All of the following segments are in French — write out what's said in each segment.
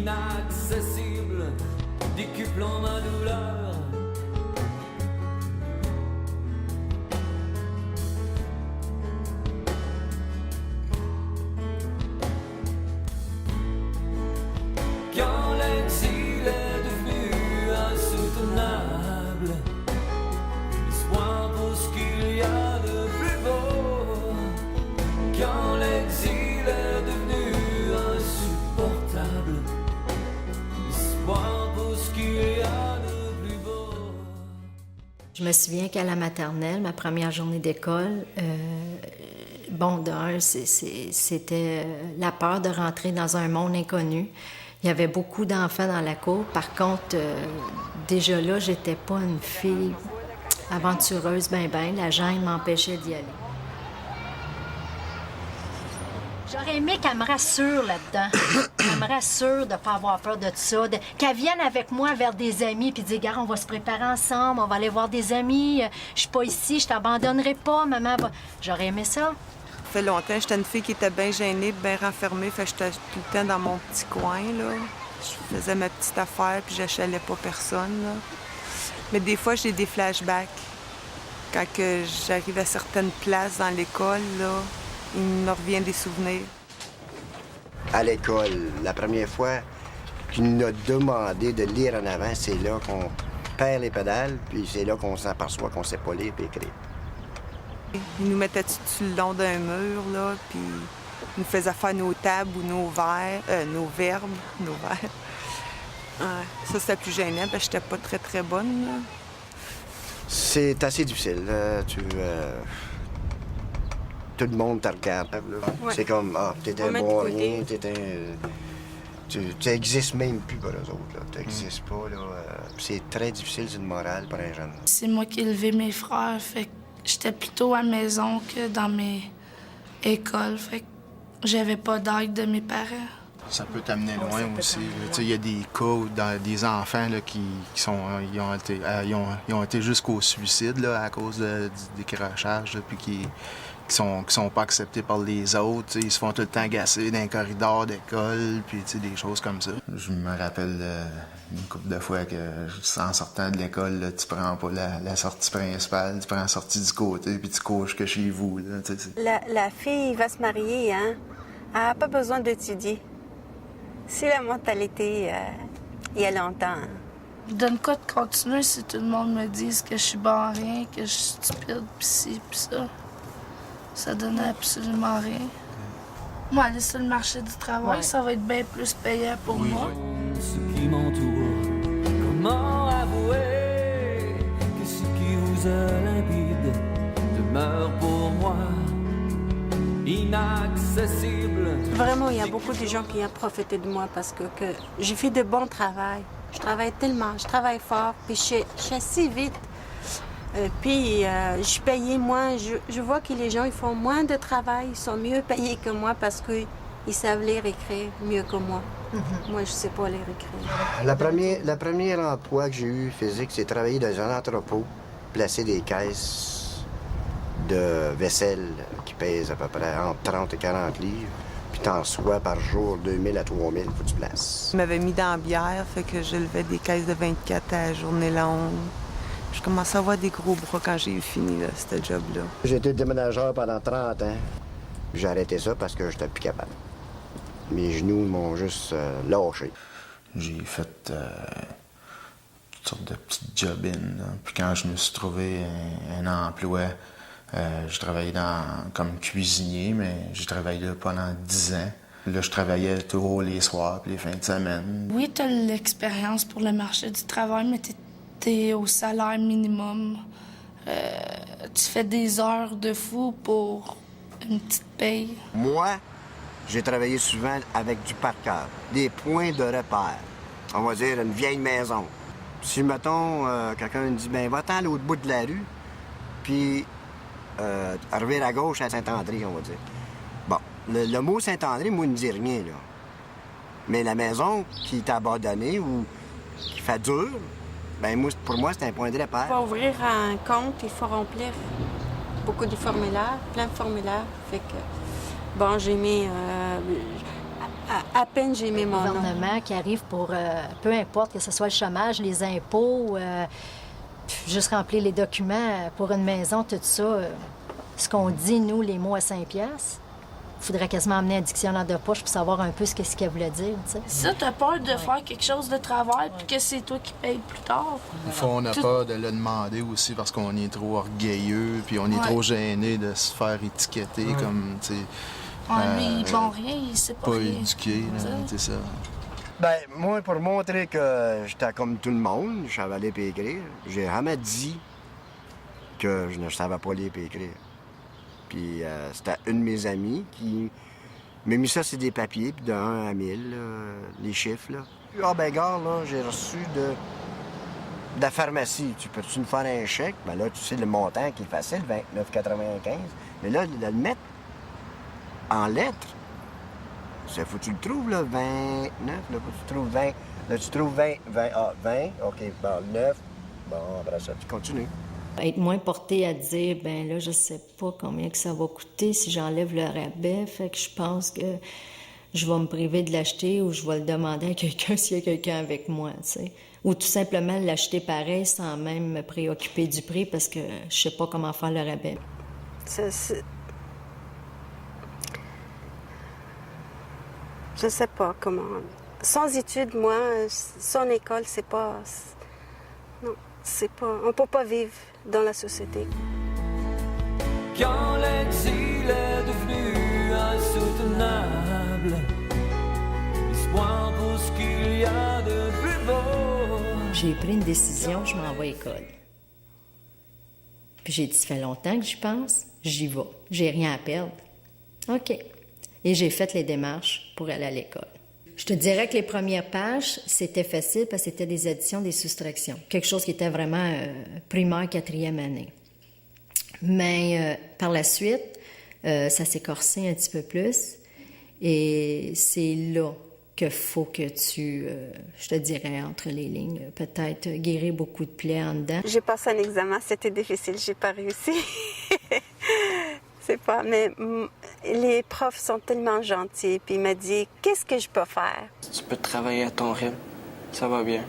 inaccessible, décuplant ma douleur. Quand l'exil est devenu insoutenable, l'espoir pour ce qu'il y a de plus beau. Quand l'exil est devenu insupportable, l'espoir pour ce qu'il y a de plus beau. Je me souviens qu'à la maternelle, ma première journée d'école, c'était la peur de rentrer dans un monde inconnu. Il y avait beaucoup d'enfants dans la cour. Par contre, déjà là, j'étais pas une fille aventureuse, la gêne m'empêchait d'y aller. J'aurais aimé qu'elle me rassure là-dedans. Qu'elle me rassure de ne pas avoir peur de ça. Qu'elle vienne avec moi vers des amis puis dire, gars, on va se préparer ensemble, on va aller voir des amis. Je suis pas ici, je t'abandonnerai pas, maman va... J'aurais aimé ça. Ça fait longtemps, j'étais une fille qui était bien gênée, bien renfermée. Fait que j'étais tout le temps dans mon petit coin, là. Je faisais ma petite affaire, puis j'achalais pas personne, là. Mais des fois, j'ai des flashbacks. Quand j'arrive à certaines places dans l'école, là, il me revient des souvenirs. À l'école, la première fois qu'il nous a demandé de lire en avant, c'est là qu'on perd les pédales, puis c'est là qu'on s'aperçoit qu'on sait pas lire et écrire. Il nous mettait tout le long d'un mur, là, puis il nous faisait faire nos tables ou nos verbes. Ouais. Ça, c'était plus gênant, parce que j'étais pas très, très bonne, là. C'est assez difficile. Tout le monde te regarde. Ouais. C'est comme, t'es un bon rien, tu existes même plus pour eux autres. Tu n'existes pas. C'est très difficile, c'est une morale pour un jeune. C'est moi qui ai élevé mes frères, fait que j'étais plutôt à la maison que dans mes écoles, fait que j'avais pas d'aide de mes parents. Ça peut t'amener loin aussi. Il y a des cas où des enfants là, ils ont été jusqu'au suicide là, à cause du décrochage, puis qui sont pas acceptés par les autres. Ils se font tout le temps agacer dans les corridors d'école, puis des choses comme ça. Je me rappelle une couple de fois que, en sortant de l'école, là, tu prends pas la sortie principale, tu prends la sortie du côté, puis tu cours jusque chez vous. Là, la fille va se marier, hein? Elle n'a pas besoin d'étudier. C'est la mentalité il y a longtemps. Je donne quoi de continuer si tout le monde me dit que je suis bon à rien, que je suis stupide, pis ci, pis ça. Ça donne absolument rien. Moi, aller sur le marché du travail, ça va être bien plus payant pour moi. Ce qui m'entoure, comment avouer que ce qui vous est limpide demeure pour moi inaccessible. Vraiment, il y a beaucoup de gens qui ont profité de moi parce que j'ai fait de bon travail. Je travaille tellement, je travaille fort, puis je suis assez vite. Puis je suis payée moins. Je vois que les gens ils font moins de travail, ils sont mieux payés que moi parce qu'ils savent lire et écrire mieux que moi. Moi, je sais pas lire et écrire. Le premier emploi que j'ai eu physique, c'est travailler dans un entrepôt, placer des caisses de vaisselle qui pèsent à peu près entre 30 et 40 livres. Puis t'en reçois par jour 2000 à 3000, faut que tu places. Il m'avait mis dans la bière, fait que je levais des caisses de 24 à la journée longue. Je commençais à avoir des gros bras quand j'ai eu fini, ce job-là. J'ai été déménageur pendant 30 ans. J'ai arrêté ça parce que j'étais plus capable. Mes genoux m'ont juste lâché. J'ai fait toutes sortes de petites job-ins. Puis quand je me suis trouvé un emploi, je travaillais comme cuisinier, mais j'ai travaillé là pendant 10 ans. Là, je travaillais tôt les soirs puis les fins de semaine. Oui, tu as l'expérience pour le marché du travail, mais t'es au salaire minimum. Tu fais des heures de fou pour une petite paye. Moi, j'ai travaillé souvent avec du par cœur, des points de repère. On va dire une vieille maison. Si, mettons, quelqu'un me dit, ben va-t'en à l'autre bout de la rue, puis arriver à gauche à Saint-André, on va dire. Bon, le mot Saint-André, moi, ne me dit rien, là. Mais la maison qui est abandonnée ou qui fait dur, ben moi, pour moi, c'est un point de repère. Pour ouvrir un compte, il faut remplir beaucoup de formulaires, plein de formulaires. Fait que, bon, j'ai mis... À peine j'ai mis mon Le nom. gouvernement qui arrive pour, peu importe, que ce soit le chômage, les impôts, juste remplir les documents pour une maison, tout ça. Ce qu'on dit, nous, les mots à 5 piastres, il faudrait quasiment amener un dictionnaire de poche pour savoir un peu ce qu'elle voulait dire, tu sais. Ça, t'as peur de faire quelque chose de travers puis que c'est toi qui payes plus tard. Des fois, on a peur de le demander aussi parce qu'on est trop orgueilleux puis on est trop gêné de se faire étiqueter comme, tu sais... Lui, il bon rien, il sait pas Pas rien. éduqué, là, c'est ça. Ben, moi, pour montrer que j'étais comme tout le monde, je savais lire et écrire, j'ai jamais dit que je ne savais pas lire et écrire. Puis c'était une de mes amies qui m'a mis ça sur des papiers, puis de 1 à 1000, les chiffres, là. Puis, ah ben, gars, là, j'ai reçu de la pharmacie. Tu peux-tu me faire un chèque? Ben là, tu sais le montant qui est facile, 29,95. Mais là, de le mettre en lettres, c'est faut que tu le trouves, là, 29, là, faut que tu trouves 20. Là, tu trouves 20, ah, 20, OK, bon, 9, bon, après ça, tu continues. Être moins porté à dire, ben là, je sais pas combien que ça va coûter si j'enlève le rabais, fait que je pense que je vais me priver de l'acheter ou je vais le demander à quelqu'un s'il y a quelqu'un avec moi, tu sais. Ou tout simplement l'acheter pareil sans même me préoccuper du prix parce que je sais pas comment faire le rabais. Je sais pas comment. Sans études, moi, sans école, c'est pas. Non, c'est pas. On peut pas vivre dans la société. Quand l'exil est devenu insoutenable, l'espoir pour ce qu'il y a de plus beau. J'ai pris une décision, je m'en vais à l'école. Puis j'ai dit, ça fait longtemps que j'y pense, j'y vais. J'ai rien à perdre. OK. Et j'ai fait les démarches pour aller à l'école. Je te dirais que les premières pages, c'était facile parce que c'était des additions, des soustractions. Quelque chose qui était vraiment primaire, 4e année. Mais par la suite, ça s'est corsé un petit peu plus. Et c'est là qu'il faut que tu, je te dirais, entre les lignes, peut-être guérir beaucoup de plaies en dedans. J'ai passé un examen, c'était difficile, j'ai pas réussi. C'est pas, mais les profs sont tellement gentils. Puis il m'a dit, qu'est-ce que je peux faire? Tu peux travailler à ton rythme. Ça va bien.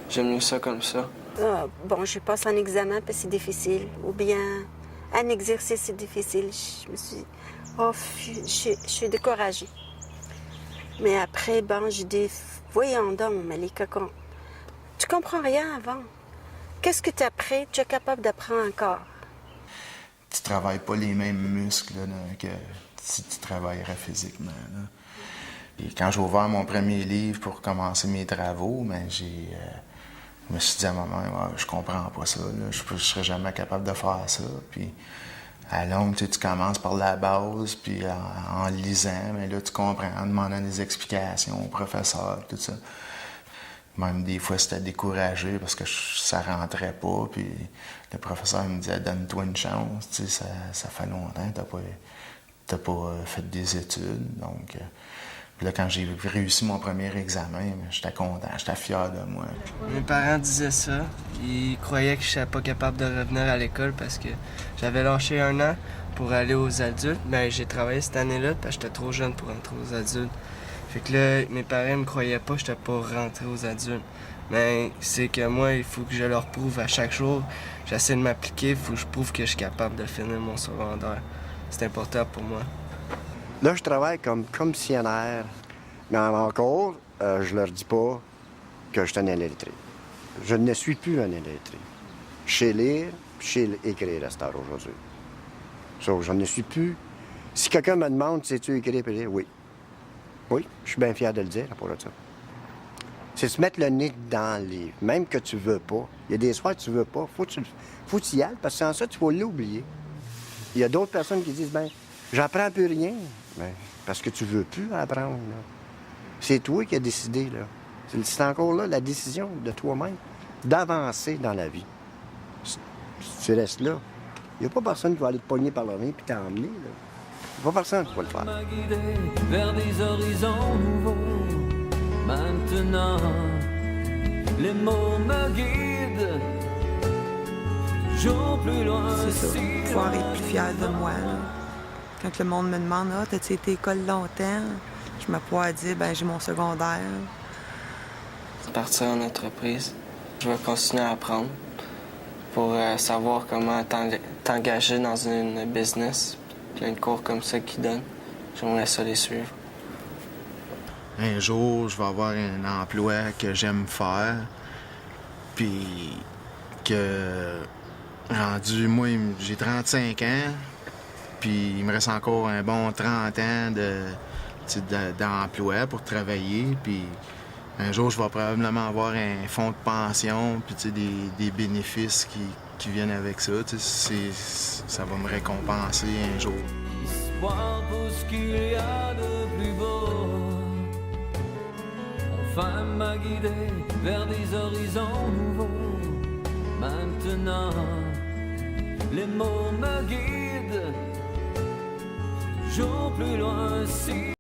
J'aime mieux ça comme ça. Bon, je passe un examen parce que c'est difficile. Ou bien un exercice, c'est difficile. Je me suis je suis découragée. Mais après, bon, je dis, voyons donc, Malika, tu comprends rien avant. Qu'est-ce que tu as appris? Tu es capable d'apprendre encore. Tu travailles pas les mêmes muscles là, que si tu travaillerais physiquement. Là. Et quand j'ai ouvert mon premier livre pour commencer mes travaux, ben, je me suis dit à ma mère, je comprends pas ça, là. Je serais jamais capable de faire ça. Puis à longue, tu commences par la base, puis en lisant, mais là tu comprends, en demandant des explications au professeur, tout ça. Même des fois, c'était découragé parce que ça rentrait pas. Puis le professeur me disait, donne-toi une chance. Tu sais, ça fait longtemps que t'as pas fait des études. Donc, puis là, quand j'ai réussi mon premier examen, j'étais content, j'étais fier de moi. Mes parents disaient ça. Ils croyaient que je serais pas capable de revenir à l'école parce que j'avais lâché 1 an pour aller aux adultes. Mais j'ai travaillé cette année-là parce que j'étais trop jeune pour rentrer aux adultes. Fait que là, mes parents me croyaient pas que j'étais pas rentré aux adultes. Mais c'est que moi, il faut que je leur prouve à chaque jour. J'essaie de m'appliquer, il faut que je prouve que je suis capable de finir mon secondaire. C'est important pour moi. Là, je travaille comme commissionnaire. Mais encore, je leur dis pas que je suis un illettré. Je ne suis plus un illettré. Je sais lire, je sais écrire à cette heure aujourd'hui. So, je ne suis plus. Si quelqu'un me demande, sais-tu écrire et lire? Oui. Oui, je suis bien fier de le dire à propos de ça. C'est se mettre le nez dans le livre, même que tu veux pas. Il y a des soirs que tu veux pas, faut que tu y ailles, parce que sans ça, tu vas l'oublier. Il y a d'autres personnes qui disent, ben, j'apprends plus rien. Ben, parce que tu veux plus apprendre, là. C'est toi qui as décidé, là. C'est encore là la décision de toi-même d'avancer dans la vie. Si tu restes là, il n'y a pas personne qui va aller te pogner par le nez et t'emmener, là. Il n'y a pas personne qui va le faire. M'a guidé vers des horizons nouveaux. Maintenant, les mots me guident toujours plus loin. C'est ça. si Pouvoir loin. être plus fière de moi. Là. Quand le monde me demande, t'as-tu été à l'école longtemps? Je je me pouvoir dire, ben j'ai mon secondaire. Partir en entreprise, je vais continuer à apprendre pour savoir comment t'engager dans une business. Plein de cours comme ça qu'ils donnent, j'aimerais ça les suivre. Un jour, je vais avoir un emploi que j'aime faire, puis que, rendu, moi, j'ai 35 ans, puis il me reste encore un bon 30 ans d'emploi pour travailler, puis un jour, je vais probablement avoir un fonds de pension, puis des bénéfices qui viennent avec ça. Ça va me récompenser un jour. Espoir pour ce qu'il y a de plus beau. Enfin m'a guidé vers des horizons nouveaux. Maintenant, les mots me guident toujours plus loin. Si